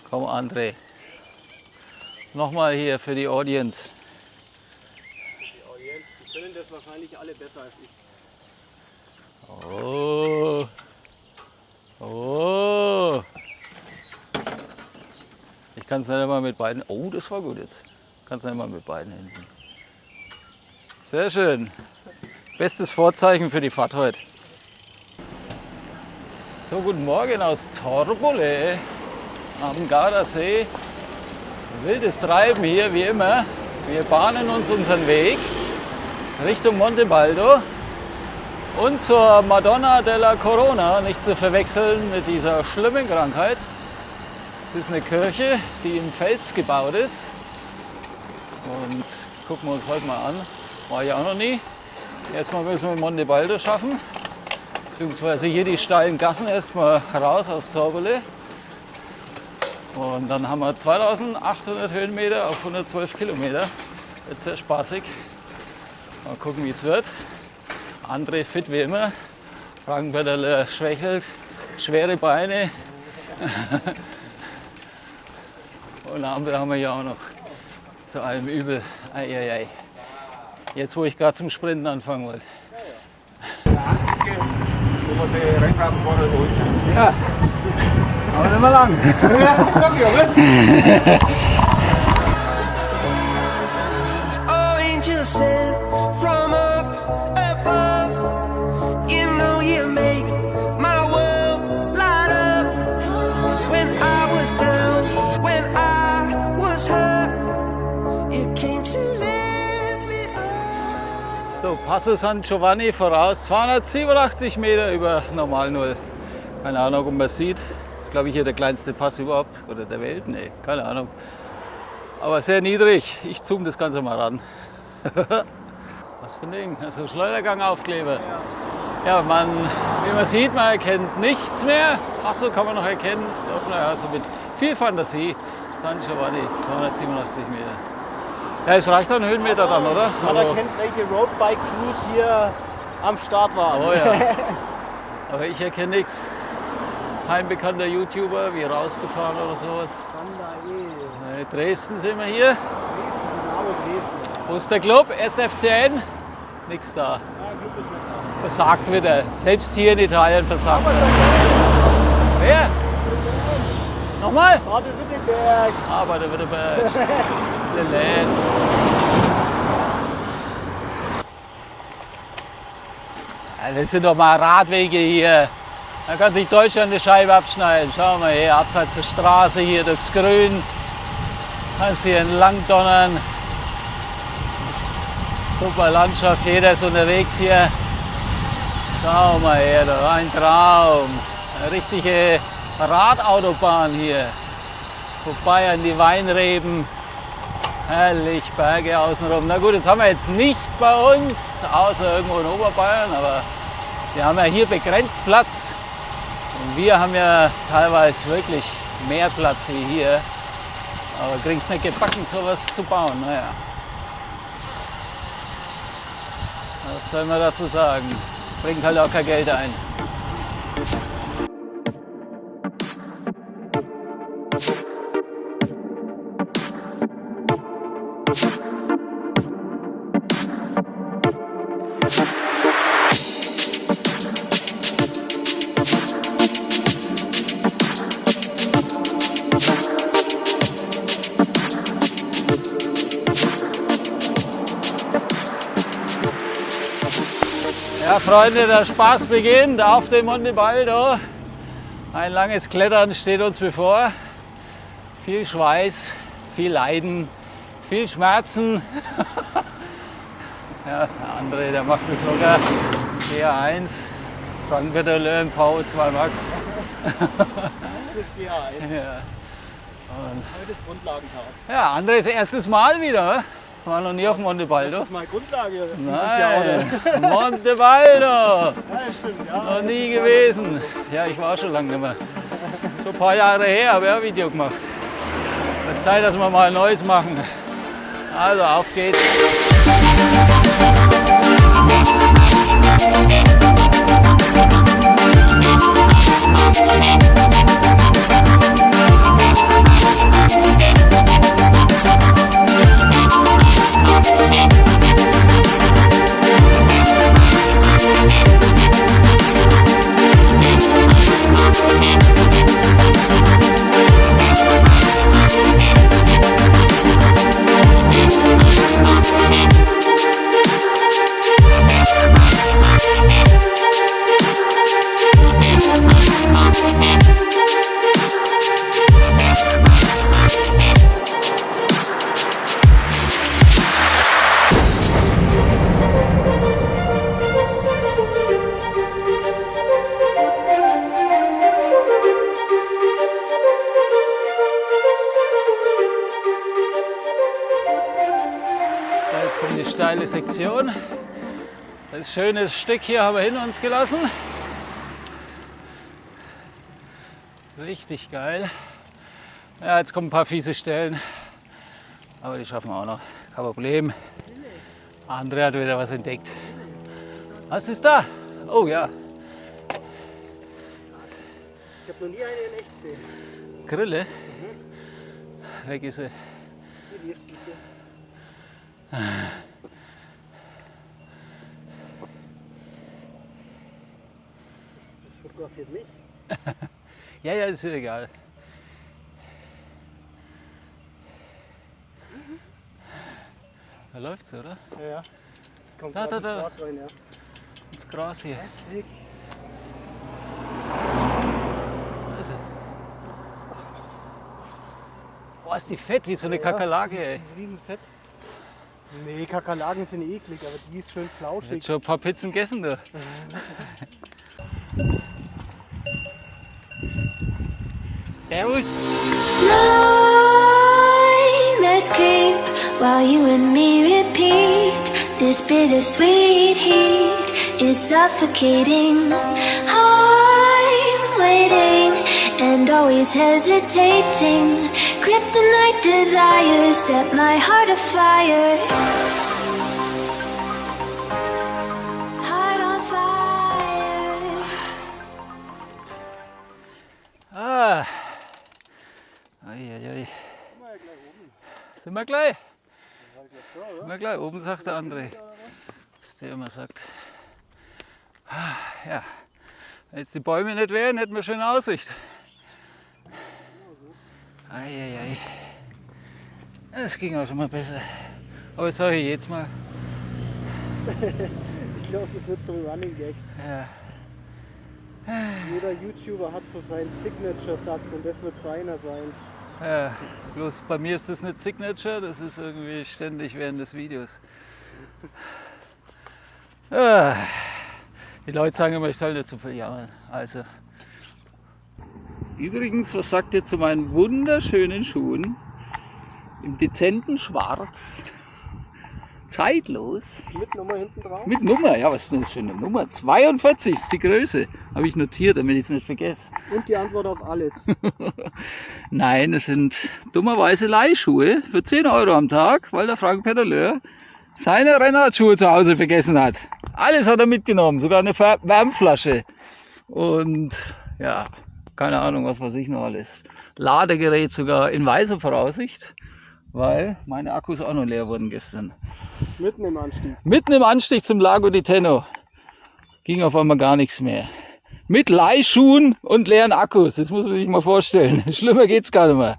Komm, André. Nochmal hier für die Audience. Die können das wahrscheinlich alle besser als ich. Oh. Oh. Ich kann es nicht einmal mit beiden. Oh, das war gut jetzt. Kannst nicht einmal mit beiden Händen. Sehr schön. Bestes Vorzeichen für die Fahrt heute. So, guten Morgen aus Torbole am Gardasee. Wildes Treiben hier, wie immer. Wir bahnen uns unseren Weg Richtung Monte Baldo und zur Madonna della Corona, nicht zu verwechseln mit dieser schlimmen Krankheit. Es ist eine Kirche, die im Fels gebaut ist. Und gucken wir uns heute mal an. War ich auch noch nie. Erstmal müssen wir Monte Baldo schaffen. Beziehungsweise hier die steilen Gassen erstmal raus aus Torbole. Und dann haben wir 2800 Höhenmeter auf 112 Kilometer. Wird sehr spaßig. Mal gucken, wie es wird. André fit wie immer. Frank Wetterle schwächelt. Schwere Beine. Und Ampel haben wir ja auch noch. Zu allem Übel. Eieiei. Jetzt, wo ich gerade zum Sprinten anfangen wollte. Ja, aber nicht mehr lang. Ja, sag ich ja, was? Angels sent from up above. You know you make my world light up. When I was down, when I was hurt, you came to lift me up. So, Passo San Giovanni voraus, 287 Meter über Normal Null. Keine Ahnung, ob man es sieht. Das ist, glaube ich, hier der kleinste Pass überhaupt. Oder der Welt? Nee, keine Ahnung. Aber sehr niedrig. Ich zoome das Ganze mal ran. Was für ein Ding. Also Schleudergang-Aufkleber. Ja, wie man sieht, man erkennt nichts mehr. Passo kann man noch erkennen. Also mit viel Fantasie. San Giovanni, 287 Meter. Ja, es reicht an Höhenmeter dann, oder? Man erkennt, welche Roadbike-Crews hier am Start waren. Oh ja. Aber ich erkenne nichts. Kein bekannter YouTuber, wie rausgefahren oder sowas. Nee, Dresden sind wir hier. Wo ist der Club? SFCN? Nix da. Ja, Club ist nicht da. Versagt wieder. Selbst hier in Italien versagt er. Wer? Nochmal? Baden-Württemberg. Ah, Baden-Württemberg. Leland. Ja, das sind doch mal Radwege hier. Da kann sich Deutschland eine Scheibe abschneiden. Schau mal hier, abseits der Straße hier durchs Grün. Kannst hier entlang donnern. Super Landschaft, jeder ist unterwegs hier. Schau mal her, da war ein Traum. Eine richtige Radautobahn hier. Vorbei an die Weinreben. Herrlich, Berge außenrum. Na gut, das haben wir jetzt nicht bei uns, außer irgendwo in Oberbayern, aber wir haben ja hier begrenzt Platz. Und wir haben ja teilweise wirklich mehr Platz wie hier. Aber kriegen es nicht gebacken, sowas zu bauen. Naja. Was soll man dazu sagen? Bringt halt auch kein Geld ein. Ja, Freunde, der Spaß beginnt auf dem Monte Baldo. Ein langes Klettern steht uns bevor. Viel Schweiß, viel Leiden, viel Schmerzen. Ja, der André, der macht es locker. GA1, Frank Wetterle im V2 Max. Das GA1. Ja. Heute ist Grundlagentag. Ja, Andrés erstes Mal wieder. War noch nie auf Monte Baldo. Das ist mal Grundlage dieses Jahr, oder? Nein, Monte Baldo. Ja, stimmt, ja. Noch nie gewesen. Ja, ich war schon lange nicht mehr. So ein paar Jahre her habe ich ein Video gemacht. Wird Zeit, dass wir mal ein neues machen. Also, auf geht's. steile Sektion. Das schöne Stück hier haben wir hinter uns gelassen. Richtig geil. Ja, jetzt kommen ein paar fiese Stellen. Aber die schaffen wir auch noch. Kein Problem. André hat wieder was entdeckt. Was ist da? Oh ja. Ich habe noch nie eine in echt gesehen. Grille. Weg ist sie. Die ist diese. Das fotografiert mich. Ja, ja, ist ja egal. Da läuft's, oder? Ja, ja. Kommt Da, gerade da, da. ins Gras rein, ja. Ins Gras hier. Heftig. Da ist sie. Boah, ist die fett wie so eine Kakerlake, ey. Die ist riesenfett. Nee, Kakerlaken sind eklig, aber die ist schön Jetzt flauschig. schon ein paar Pizzen gegessen, du. Servus. Nightmares creep while you and me repeat. This bittersweet heat is suffocating. I'm waiting and always hesitating. Kryptonite desires set my heart afire. Heart on fire. Ah. Eieiei. Sind wir gleich? Sind wir gleich? Oben sagt der André. Was der immer sagt. Ah, ja. Wenn jetzt die Bäume nicht wären, hätten wir schöne Aussicht. Eieiei. Das ging auch schon mal besser. Aber das sage ich jetzt mal. Ich glaube, das wird so ein Running Gag. Ja. Jeder YouTuber hat so seinen Signature-Satz und das wird seiner sein. Ja, bloß bei mir ist das nicht Signature, das ist irgendwie ständig während des Videos. Ah, die Leute sagen immer, ich soll nicht so viel jammern. Also. Übrigens, was sagt ihr zu meinen wunderschönen Schuhen? Im dezenten Schwarz. Zeitlos. Mit Nummer hinten drauf? Mit Nummer, ja, was ist denn das für eine Nummer? 42 ist die Größe. Habe ich notiert, damit ich es nicht vergesse. Und die Antwort auf alles. Nein, es sind dummerweise Leihschuhe für 10 Euro am Tag, weil der Frank Pedaleur seine Rennradschuhe zu Hause vergessen hat. Alles hat er mitgenommen, sogar eine Wärmflasche. Und ja, keine Ahnung, was weiß ich noch alles. Ladegerät sogar in weiser Voraussicht, weil meine Akkus auch noch leer wurden gestern. Mitten im Anstieg. Mitten im Anstieg zum Lago di Tenno ging auf einmal gar nichts mehr. Mit Leihschuhen und leeren Akkus, das muss man sich mal vorstellen. Schlimmer geht's gar nicht mehr.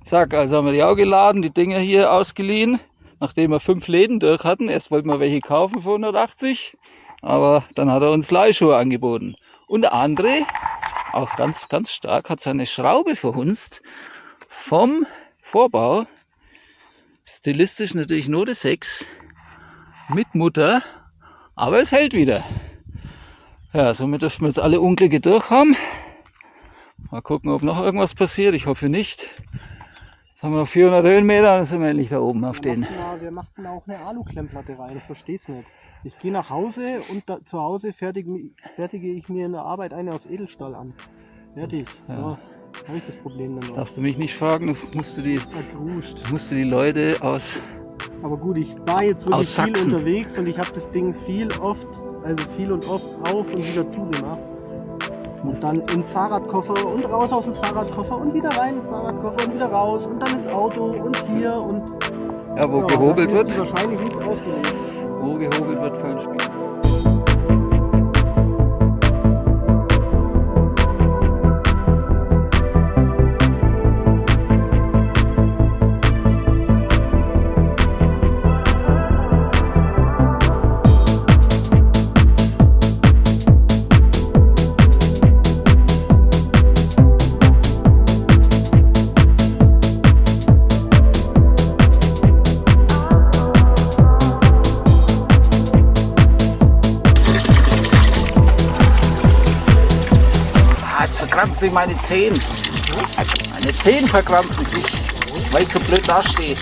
Zack, also haben wir die auch geladen, die Dinger hier ausgeliehen, nachdem wir 5 Läden durch hatten. Erst wollten wir welche kaufen für 180, aber dann hat er uns Leihschuhe angeboten. Und der André, auch ganz, ganz stark, hat seine Schraube verhunzt vom Vorbau. Stilistisch natürlich Note 6 mit Mutter, aber es hält wieder. Ja, somit dürfen wir jetzt alle Unglücke durch haben. Mal gucken, ob noch irgendwas passiert. Ich hoffe nicht. Jetzt haben wir noch 400 Höhenmeter, dann sind wir endlich da oben auf den. Wir machten auch eine Alu-Klemmplatte rein, ich verstehe es nicht. Ich gehe nach Hause und zu Hause fertige ich mir in der Arbeit eine aus Edelstahl an. Fertig. Ja. So, habe ich das Problem dann Das noch. darfst du mich nicht fragen, das musst du die Vergruscht. Leute aus... Aber gut, ich war jetzt wirklich Aus viel Sachsen. unterwegs und ich habe das Ding viel und oft auf und wieder zugemacht. Und dann im Fahrradkoffer und raus aus dem Fahrradkoffer und wieder rein im Fahrradkoffer und wieder raus und dann ins Auto und hier und... Ja, wo Ja, gehobelt dafür ist wird, die wahrscheinlich nicht ausgelegt. wo gehobelt wird, fallen Spiel. Verkrampfen sich meine Zehen. Meine Zehen verkrampfen sich, weil ich so blöd dastehe.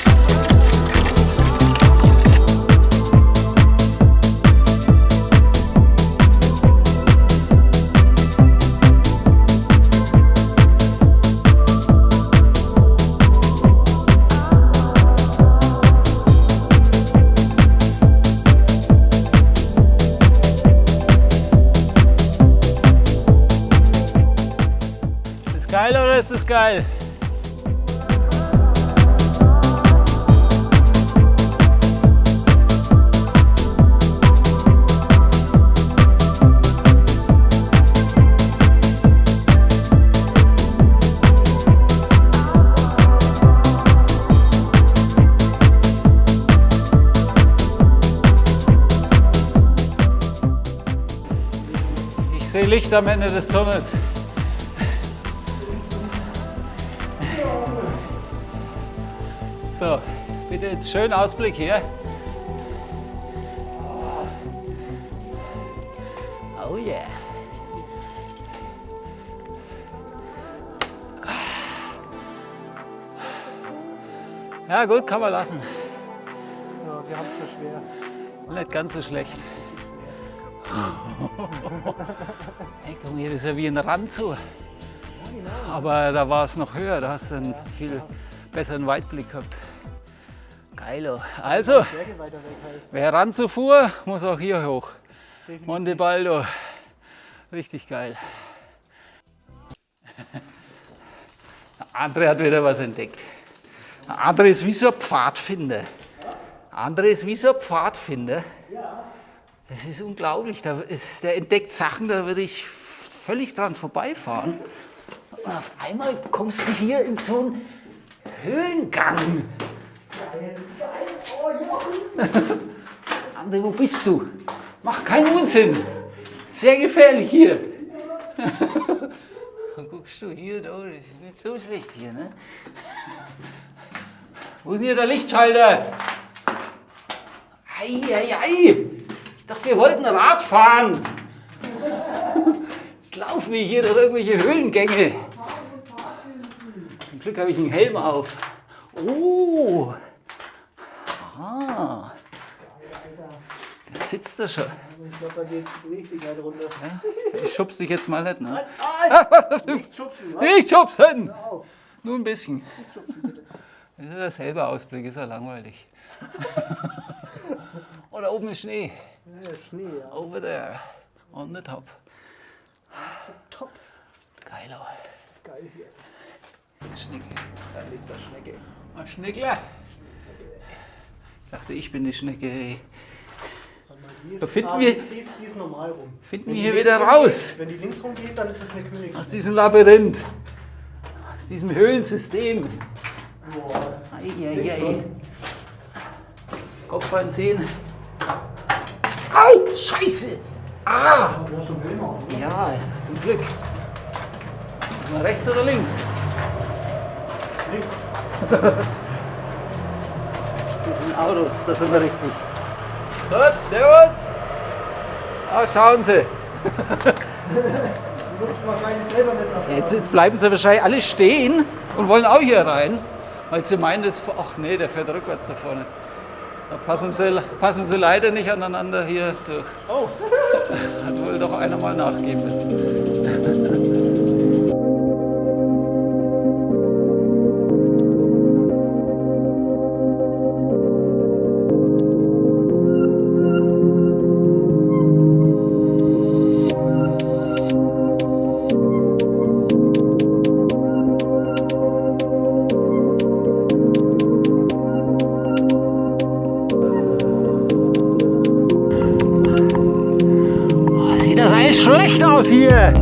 geil oder ist das geil? Ich sehe Licht am Ende des Tunnels. So, bitte jetzt schön Ausblick hier. Oh yeah. Ja gut, kann man lassen. Ja, wir haben es so schwer. Nicht ganz so schlecht. Hey, guck mal, hier, das ist ja wie ein Ranzo. Aber da war es noch höher, da hast du einen viel besseren Weitblick gehabt. Geilo. Also, Berge weiter weg halt. wer Ranzo fuhr, muss auch hier hoch. Definitiv. Monte Baldo. Richtig geil. André hat wieder was entdeckt. André ist wie so ein Pfadfinder. André ist wie so ein Pfadfinder. Das ist unglaublich. Der entdeckt Sachen, da würde ich völlig dran vorbeifahren. Und auf einmal kommst du hier in so einen Höhengang. André, wo bist du? Mach keinen Unsinn. Sehr gefährlich hier. Guckst du hier, da ist nicht so schlecht hier, ne? Wo ist denn hier der Lichtschalter? Ei, ei, ei. Ich dachte, wir wollten Rad fahren. Jetzt laufen wir hier durch irgendwelche Höhlengänge. Zum Glück habe ich einen Helm auf. Oh. Aha. Das sitzt da schon. Ich glaube, da geht es richtig weit runter. Ja? Ich schubs dich jetzt mal nicht, ne? Nicht schubsen, was? Nicht schubsen! Hör auf. Nur ein bisschen. Das ist ja selber Ausblick, ist ja langweilig. Oh, da oben ist Schnee. Ja, Schnee, ja. Over there. On the top. Top. Geil, oh. Das ist geil hier. Eine Schnecke. Da liegt der Schnecke. Ein Schneckler. Ich dachte, ich bin die Schnecke, ey. Da finden wir- Die ist normal rum. Finden Wenn wir die hier links wieder rumgeht- raus. Wenn die links rumgeht, dann ist es eine Königin. Aus diesem Labyrinth. Aus diesem Höhlensystem. Boah. Eieiei. Kopfbein sehen. Au, Scheiße! Ah! Du hast schon Helm auf, ne? Ja, zum Glück. Mal rechts oder links? Links. Hier sind Autos, da sind wir richtig. Gut, servus. Ah, schauen Sie. Du musst wahrscheinlich selber mit nach Jetzt bleiben sie wahrscheinlich alle stehen und wollen auch hier rein, weil sie meinen, das, ach nee, der fährt rückwärts da vorne. Da passen sie leider nicht aneinander hier durch. Oh. Hat wohl doch einer mal nachgeben müssen. Sieht das alles schlecht aus hier?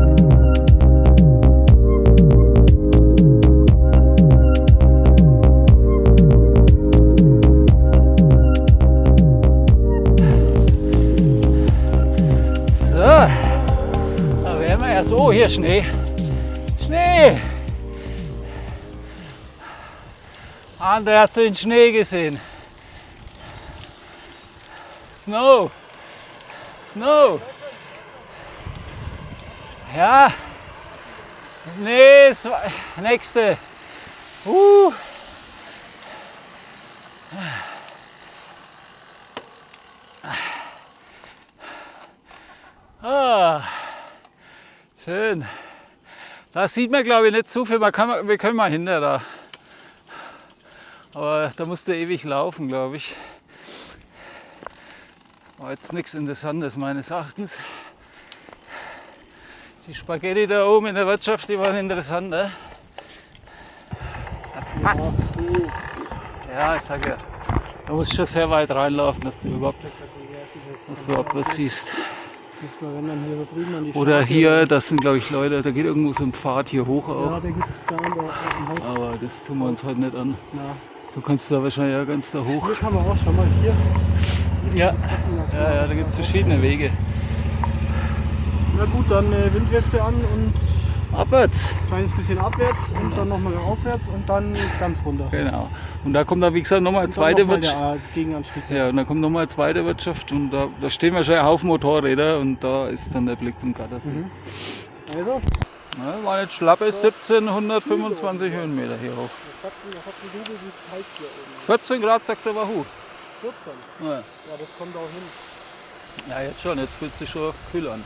So, da wären wir erst. Oh, hier Schnee. Schnee! André, hast du den Schnee gesehen? Snow! Snow! Ja. Nee, nächste. Ah, schön. Da sieht man, glaube ich, nicht so viel. Wir können mal hinter da. Aber da musst du ewig laufen, glaube ich. War jetzt nichts Interessantes meines Erachtens. Die Spaghetti da oben in der Wirtschaft, die waren interessant, ne? Fast. Ja, ich sag ja, da musst du schon sehr weit reinlaufen, dass du überhaupt was siehst. Oder hier, das sind glaube ich Leute, da geht irgendwo so ein Pfad hier hoch auch. Ja, der geht da am Haus. Aber das tun wir uns heute nicht an. Ja. Du kannst da wahrscheinlich ja ganz da hoch. Hier kann man auch schon mal hier. Ja, da gibt es verschiedene Wege. Na gut, dann Windweste an und Abwärts. ein kleines bisschen abwärts und dann nochmal aufwärts und dann ganz runter. Genau. Und da kommt dann, wie gesagt, nochmal eine zweite Wirtschaft. Der Gegenanstieg. Ja, und dann kommt nochmal eine zweite Wirtschaft und da stehen wahrscheinlich ein Haufen Motorräder und da ist dann der Blick zum Gardasee. Mhm. Also? Ja, waren jetzt schlappe 1725 Höhenmeter hier hoch. Was sagt die Google, wie kalt hier oben? 14 Grad sagt der Wahoo. 14? Ja. Ja, das kommt auch hin. Ja, jetzt schon, jetzt fühlt sich schon kühl an.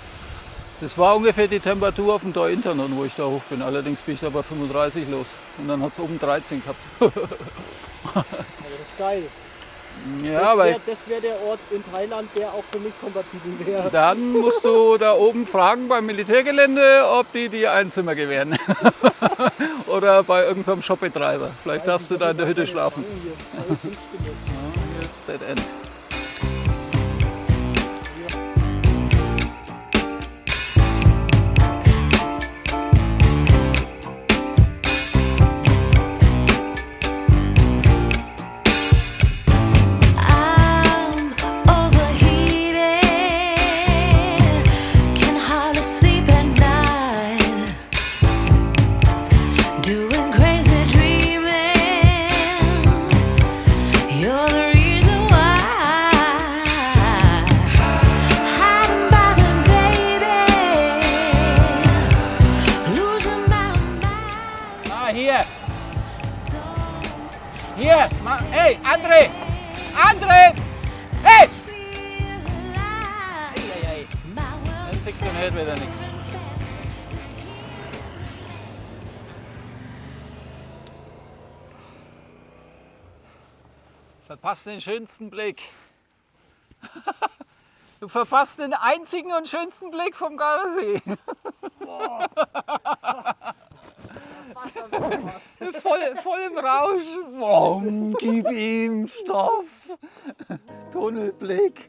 Das war ungefähr die Temperatur auf dem Tor Internet, wo ich da hoch bin. Allerdings bin ich da bei 35 los. Und dann hat es oben 13 gehabt. Aber das ist geil. Ja, das wäre der Ort in Thailand, der auch für mich kompatibel wäre. dann musst du da oben fragen beim Militärgelände, ob die dir ein Zimmer gewähren. Oder bei irgendeinem Shopbetreiber. Vielleicht darfst du da in der Hütte schlafen. Hier ist 5 Stunden. Hier ist Dead End. I'm overheated, can hardly sleep at night, doing crazy dreaming. You're the reason why. Hiding by the baby, losing my mind. Ah, hier! Hier! Hey, André! André! Hey! Eieiei. Dann sieht man nicht wieder nichts. Verpasst den schönsten Blick. Du verpasst den einzigen und schönsten Blick vom Gardasee. Voll im Rausch. Wow, gib ihm Stoff. Tunnelblick.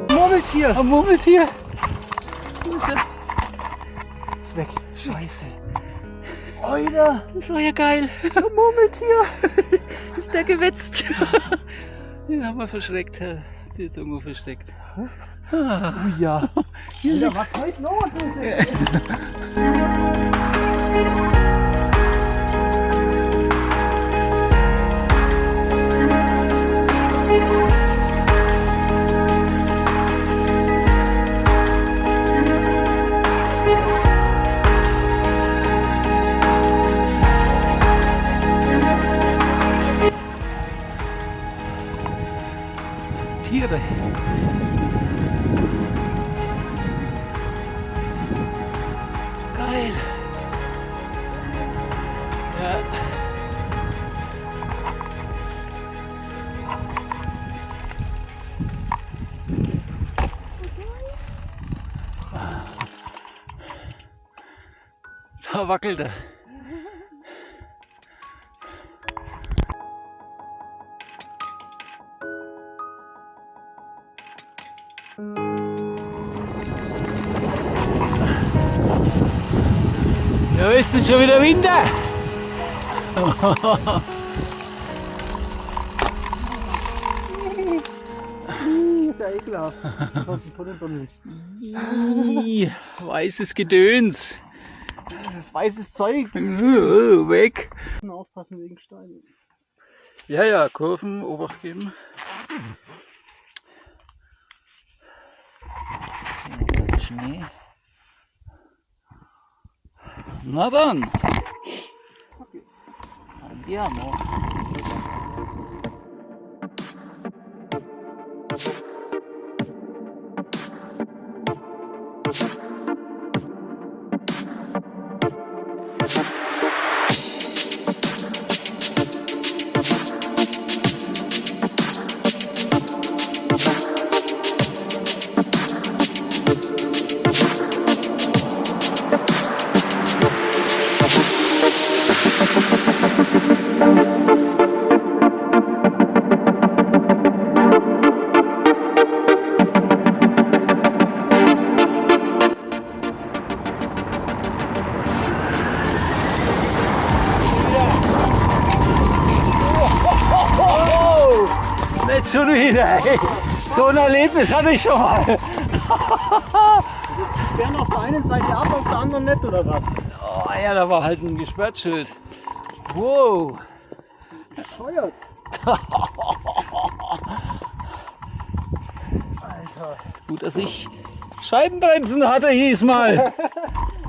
Murmeltier! Ein Murmeltier. Ist weg. Scheiße. Alter! Das war ja geil. Ein Murmeltier! Ist der gewetzt? Den haben wir verschreckt. Sie ist irgendwo versteckt. Oh ja. Alter, was heute los? Tiere. Geil. Ja. Da wackelt er. Ja, ist denn schon wieder Winter? Ist ja ekelhaft. Das ist ein Ih, weißes Gedöns. Das weißes Zeug. Weg. Aufpassen wegen Steinen. Ja, Kurven, Obacht geben. Schnee. Na dann. Andiamo. Nicht schon wieder, ey. So ein Erlebnis hatte ich schon mal. Sperren auf der einen Seite ab, auf der anderen nicht, oder was? Oh ja, da war halt ein Gesperrtschild. Wow. Bescheuert. Gut, dass ich Scheibenbremsen hatte diesmal.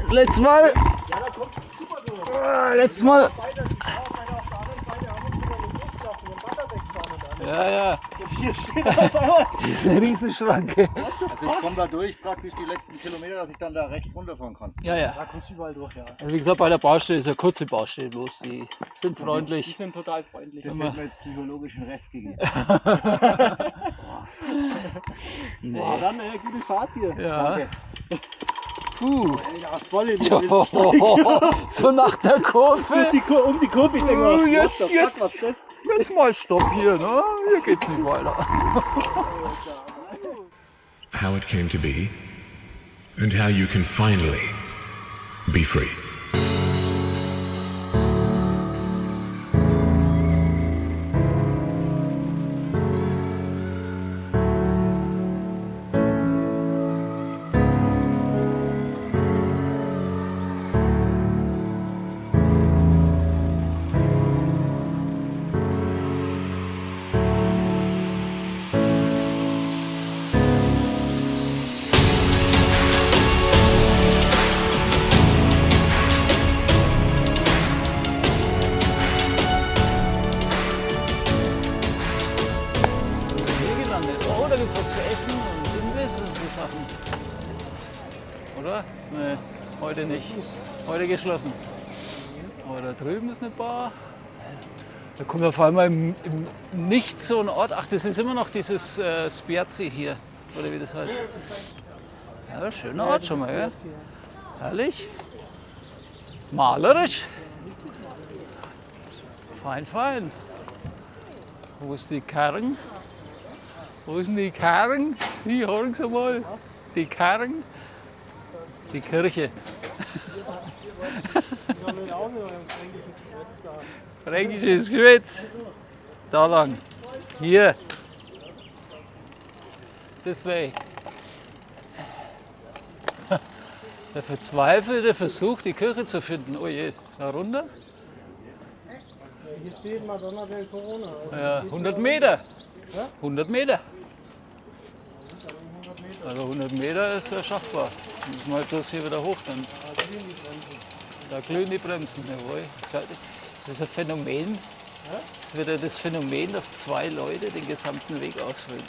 Das letzte Mal. Ja, da kommt super durch. Letztes Mal. Weiter, die Frau auf der anderen Seite haben uns wieder eine Luft auf den Wasser wegfahren. Ja, ja. Und hier steht auf einmal. Das ist eine Riesenschranke. Also ich komme da durch, praktisch die letzten Kilometer, dass ich dann da rechts runterfahren kann. Ja, ja. Da kommst du überall durch, ja. Also wie gesagt, bei der Baustelle ist ja kurze Baustelle bloß. Die sind Die freundlich. sind total freundlich. Das hätte mir jetzt psychologischen Rest gegeben. Nee. Boah, dann gute Fahrt hier. Ja. Puh. Ja, voll in die So nach der Kurve. um die Kurve. Ich denke mal, what Jetzt, the fuck, jetzt. was ist das? Jetzt mal Stopp hier, ne? Hier geht's nicht weiter. How it came to be, and how you can finally be free. Hier gelandet. Oh, da gibt's was zu essen und Imbiss und so Sachen. Oder? Nee, heute nicht. Heute geschlossen. Aber da drüben ist eine Bar. Da kommen wir vor allem mal im nicht so ein Ort. Ach, das ist immer noch dieses Spiazzi hier. Oder wie das heißt. Ja, schöner Ort schon mal, gell? Herrlich. Malerisch. Fein, fein. Wo ist die Karren? Wo ist denn die Karren? Sie, hören Sie mal. Die Karren. Die Kirche. Fränkisches Geschwätz. Da lang. Hier. Das way. Der verzweifelte Versuch, die Kirche zu finden. Oh je, ist da runter? Hier steht Madonna del Corona. Ja, 100 Meter. 100 Meter. Also 100 Meter ist ja schaffbar. Müssen wir halt bloß hier wieder hoch dann. Da glühen die Bremsen, jawohl. Das ist ein Phänomen. Das ist wieder das Phänomen, dass zwei Leute den gesamten Weg ausfüllen.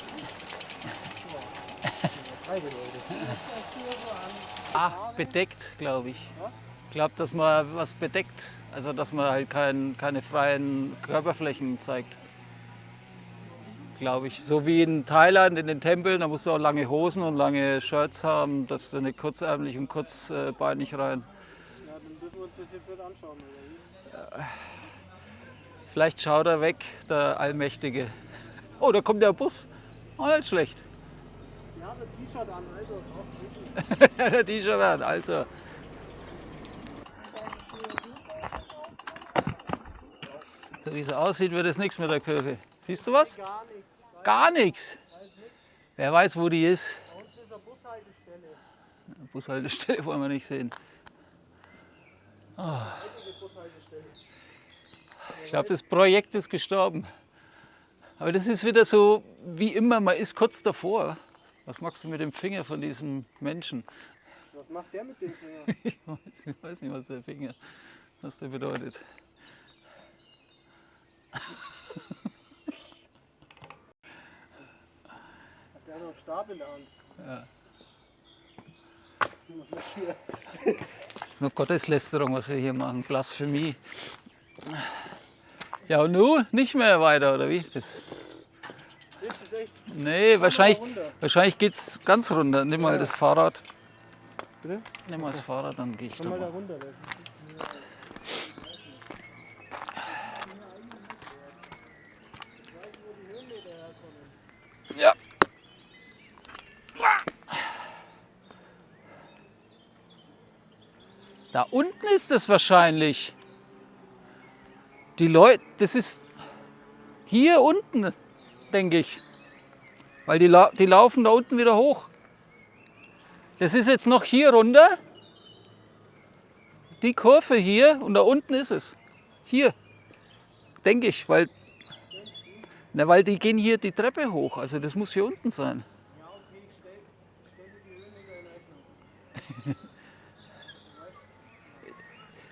Bedeckt, glaube ich. Ich glaube, dass man was bedeckt. Also dass man halt keine freien Körperflächen zeigt. Glaube ich. So wie in Thailand, in den Tempeln, da musst du auch lange Hosen und lange Shirts haben, darfst du nicht kurzärmlich und kurzbeinig rein. Ja, dann dürfen wir uns das jetzt nicht anschauen. Oder? Vielleicht schaut er weg, der Allmächtige. Oh, da kommt der Bus. Oh, nicht schlecht. Ja, der T-Shirt an, also. Der T-Shirt an, also. So wie es aussieht, wird es nichts mit der Kirche. Siehst du was? Gar nichts. Gar nichts. Wer weiß, wo die ist. Da unten ist eine Bushaltestelle. Bushaltestelle wollen wir nicht sehen. Ich glaube, das Projekt ist gestorben. Aber das ist wieder so wie immer, man ist kurz davor. Was machst du mit dem Finger von diesem Menschen? Was macht der mit dem Finger? Ich weiß nicht, was der Finger, was der bedeutet. Der hat noch einen Stab in der Hand. Ja. Ich muss weg hier. Das ist noch Gotteslästerung, was wir hier machen. Blasphemie. Ja, und nun nicht mehr weiter, oder wie? Das, Das ist echt. nee, wahrscheinlich geht es ganz runter. Nimm mal das Fahrrad. Bitte? Nimm mal das Fahrrad, dann gehe ich da Komm mal da mal. runter. Ja. Da unten ist es wahrscheinlich. Die Leute, das ist hier unten, denke ich. Weil die laufen da unten wieder hoch. Das ist jetzt noch hier runter. Die Kurve hier und da unten ist es. Hier, denke ich, weil die gehen hier die Treppe hoch. Also das muss hier unten sein.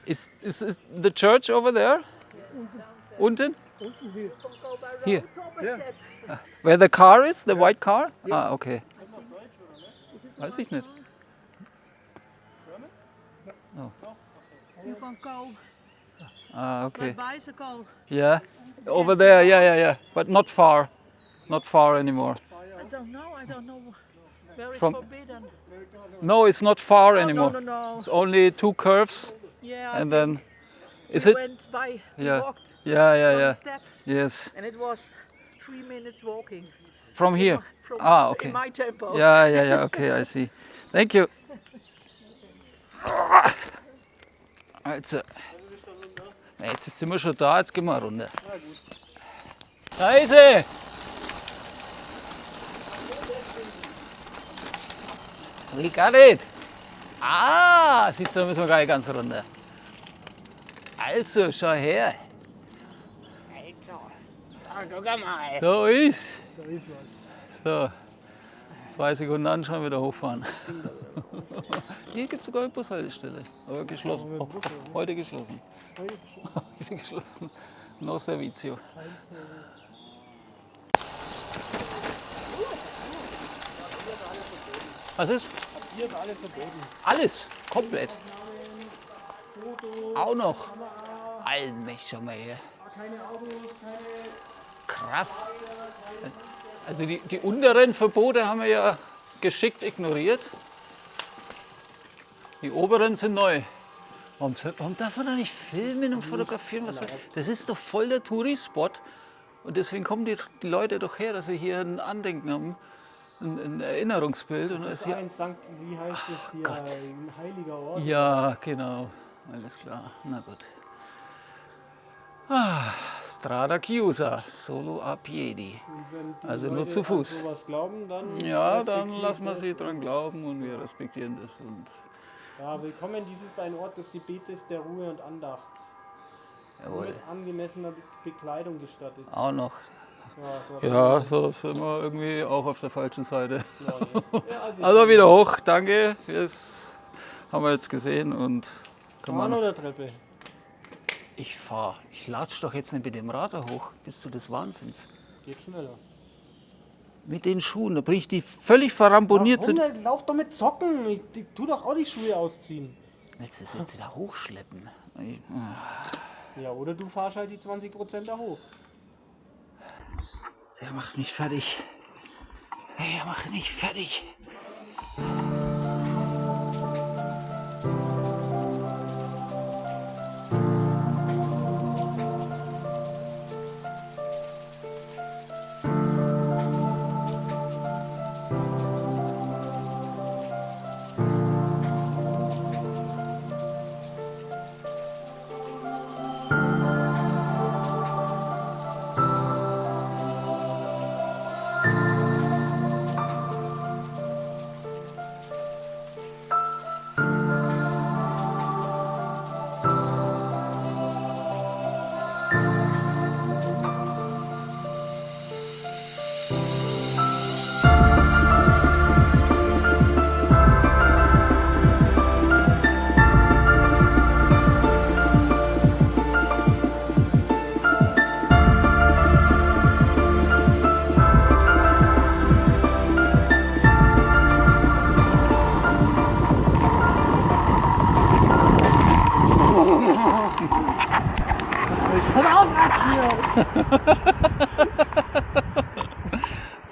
Is the church over there? Unten? Hier. Where the car is? The white car? Ah, okay. Weiß ich nicht. You can go Ah, okay. by bicycle. Yeah. Over there, yeah. But not far. Not far anymore. I don't know where it's From- forbidden. No, it's not far No, anymore. no. It's only 2 curves Yeah, and then... Is we it? went by, we Yeah. walked Yeah. down steps, Yes. and it was 3 minutes walking. From here? From Ah, okay. In my tempo. Yeah, okay, I see. Thank you. Also, jetzt sind wir schon da, jetzt gehen wir runter. Da ist sie! We got it! Ah, siehst du, da müssen wir gleich ganz runter. Also, schau her. So ist. Da ist was. So, 2 Sekunden anschauen, wieder hochfahren. Hier gibt es sogar eine Bushaltestelle, aber geschlossen. Oh, heute geschlossen. Heute geschlossen. No servizio. Was ist? Hier ist alles verboten. Alles, komplett. Auch noch. Allen mich schon mal her. Keine Autos, keine. Krass. Also die unteren Verbote haben wir ja geschickt ignoriert. Die oberen sind neu. Warum darf man da nicht filmen und fotografieren? Das ist doch voll der Touri-Spot. Und deswegen kommen die Leute doch her, dass sie hier ein Andenken haben, ein Erinnerungsbild. Und Das das ist hier, ein Sankt, wie heißt es hier? Gott. Ein heiliger Ort. ja, genau. Alles klar. Na gut. Ah, Strada Chiusa, solo a piedi. Und wenn die Also nur Leute zu an Fuß. sowas glauben, dann Ja, dann respektiert lassen wir das. sie dran glauben und wir respektieren das. Und Ja, willkommen, dies ist ein Ort des Gebetes, der Ruhe und Andacht. Nur jawohl, mit angemessener Bekleidung gestattet. auch noch. Ja, so Ja, so sind wir irgendwie auch auf der falschen Seite. Ja, Also wieder hoch, danke. Das haben wir jetzt gesehen und kann Bahn man. oder Treppe? Ich latsch doch jetzt nicht mit dem Rad da hoch. Bist du des Wahnsinns? Geht schneller. Mit den Schuhen, da bringe ich die völlig verramponiert zu. Warum denn? Lauf doch mit Socken. Tu doch auch die Schuhe ausziehen. Willst du das jetzt da hochschleppen? Ja, oder du fahrst halt die 20% da hoch. Der macht mich fertig. Er macht mich fertig.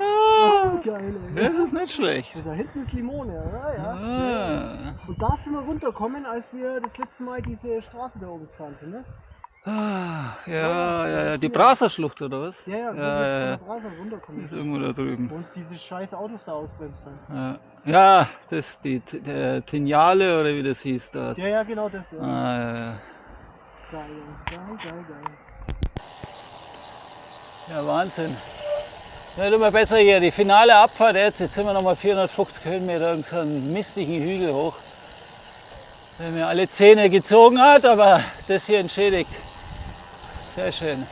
Oh, geil, ey. Das ist nicht schlecht. Da hinten ist Limone, ja. Ah. Und da sind wir runtergekommen, als wir das letzte Mal diese Straße da oben gefahren sind, ne? Ah, ja. Die Braserschlucht oder was? Ja, Ja, wo wir ja. von der Straße runterkommen. Ist irgendwo da drüben. Wo uns diese scheiß Autos da ausbremst haben. Ja, das ist die Tignale oder wie das hieß dort. Ja, genau das, ja. Ja. Geil. Ja, Wahnsinn. Nicht immer besser hier. Die finale Abfahrt jetzt sind wir nochmal 450 Höhenmeter irgendeinen mistigen Hügel hoch. Der mir alle Zähne gezogen hat, aber das hier entschädigt. Sehr schön.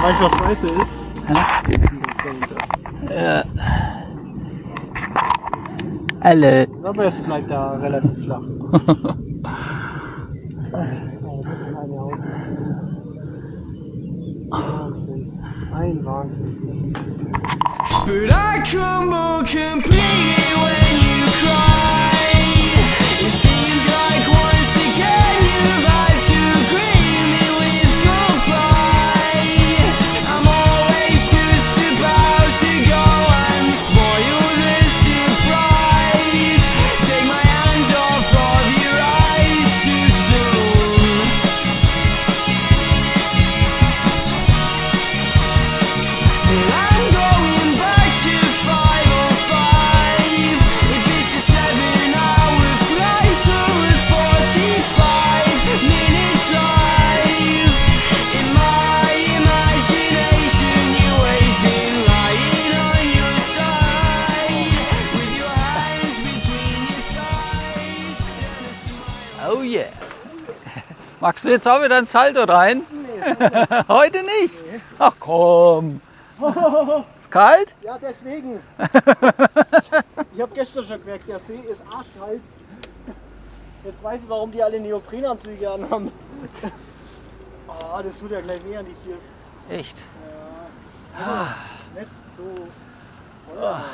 Weißt du, was scheiße ist? Ja. Alle. Aber es bleibt da relativ flach. Wahnsinn. Ein Wahnsinn. But I crumble completely when you cry. It seems like once again you've had to greet me with goodbye. I'm always just about to go and spoil the surprise. Take my hands off of your eyes too soon. I'm going back to 505. If it's a 7-hour flight, so a 45-minute drive. In my imagination, you're waiting, lying on your side, with your hands between your thighs and a smile. Oh yeah. Magst du jetzt auch wieder ein Salto rein? Heute nicht? Ach komm. Ist kalt? Ja, deswegen. Ich habe gestern schon gemerkt, der See ist arschkalt. Jetzt weiß ich, warum die alle Neoprenanzüge anhaben. Oh, das tut ja gleich weh an die Füße. Echt? Nicht so voll. aber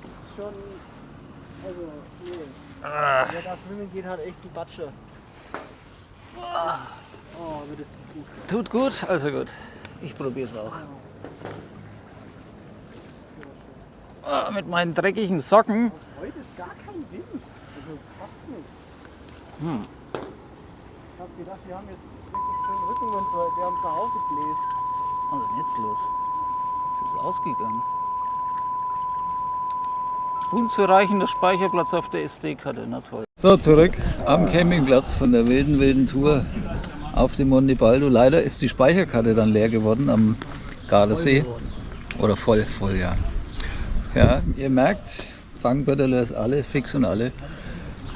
es ist schon. Also, nee. Wer da schwimmen geht, hat echt die Batsche. Oh, aber das tut gut. Tut gut? Also gut. Ich probiere es auch. Mit meinen dreckigen Socken. Heute ist gar kein Wind. Also fast nicht. Ich hab gedacht, wir haben jetzt richtig schön Rückenwind, weil wir haben es nach Hause gebläst. Was ist denn jetzt los? Es ist ausgegangen. Unzureichender Speicherplatz auf der SD-Karte, na toll. So, zurück am Campingplatz von der wilden Tour auf dem Monte Baldo. Leider ist die Speicherkarte dann leer geworden am Gardasee. Oder voll, ja. Ja, ihr merkt, Fangbötterle ist alle, fix und alle.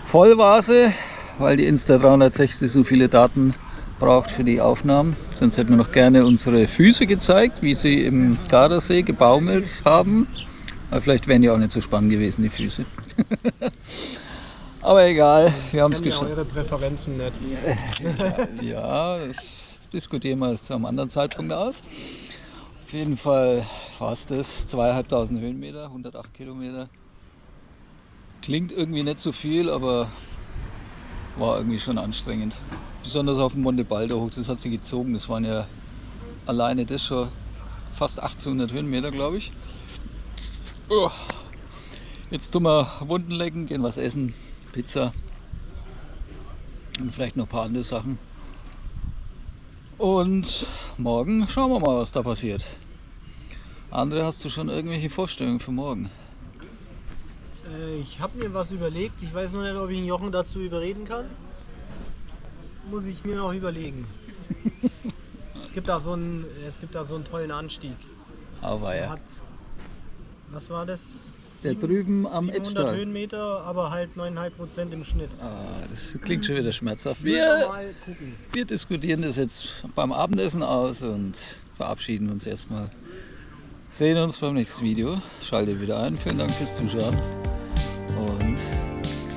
Voll war sie, weil die Insta360 so viele Daten braucht für die Aufnahmen. Sonst hätten wir noch gerne unsere Füße gezeigt, wie sie im Gardasee gebaumelt haben. Aber vielleicht wären die auch nicht so spannend gewesen, die Füße. Aber egal, wir haben es geschafft. Eure Präferenzen nicht. Ja, das diskutieren wir zu einem anderen Zeitpunkt aus. Auf jeden Fall war es das, 2.500 Höhenmeter, 108 Kilometer. Klingt irgendwie nicht so viel, aber war irgendwie schon anstrengend. Besonders auf dem Monte Baldo hoch, das hat sie gezogen. Das waren ja alleine das schon fast 1800 Höhenmeter, glaube ich. Oh. Jetzt tun wir Wunden lecken, gehen was essen, Pizza und vielleicht noch ein paar andere Sachen. Und morgen schauen wir mal, was da passiert. André, hast du schon irgendwelche Vorstellungen für morgen? Ich habe mir was überlegt. Ich weiß noch nicht, ob ich den Jochen dazu überreden kann. Muss ich mir noch überlegen. Es gibt da so einen tollen Anstieg. Aber Der ja. hat Was war das? Der drüben am 700 Edstall. Höhenmeter, aber halt 9,5% im Schnitt. Ah, das klingt schon wieder schmerzhaft. Mal gucken. Wir diskutieren das jetzt beim Abendessen aus und verabschieden uns erstmal. Sehen uns beim nächsten Video. Schalte wieder ein. Vielen Dank fürs Zuschauen und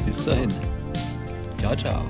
bis dahin. Ciao, ciao.